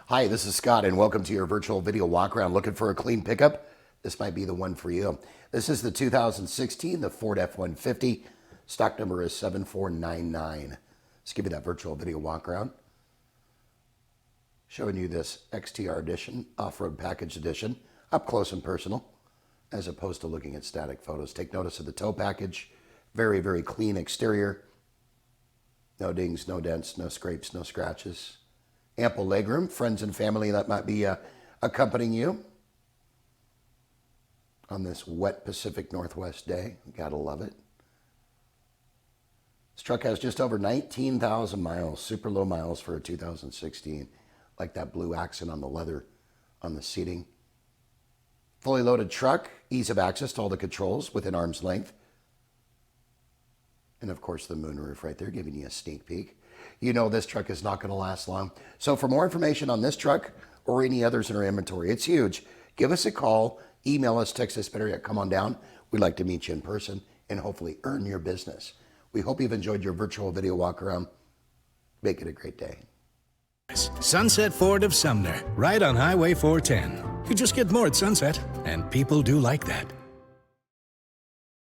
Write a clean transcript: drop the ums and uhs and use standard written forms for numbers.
Hi, this is Scott, and welcome to your virtual video walk-around. Looking for a clean pickup? This might be the one for you. This is the 2016, the Ford F-150. Stock number is 7499. Let's give you that virtual video walk-around. Showing you this XTR edition, off-road package edition, up close and personal, as opposed to looking at static photos. Take notice of the tow package. Very, very clean exterior. No dings, no dents, no scrapes, no scratches. Ample legroom, friends and family that might be accompanying you on this wet Pacific Northwest day. Gotta love it. This truck has just over 19,000 miles, super low miles for a 2016. Like that blue accent on the leather on the seating. Fully loaded truck, ease of access to all the controls within arm's length. And of course the moonroof right there giving you a sneak peek. You know this truck is not going to last long. So for more information on this truck or any others in our inventory, it's huge. Give us a call, email us, text us better yet, come on down. We'd like to meet you in person and hopefully earn your business. We hope you've enjoyed your virtual video walk around. Make it a great day. Sunset Ford of Sumner, right on Highway 410. You just get more at Sunset, and people do like that.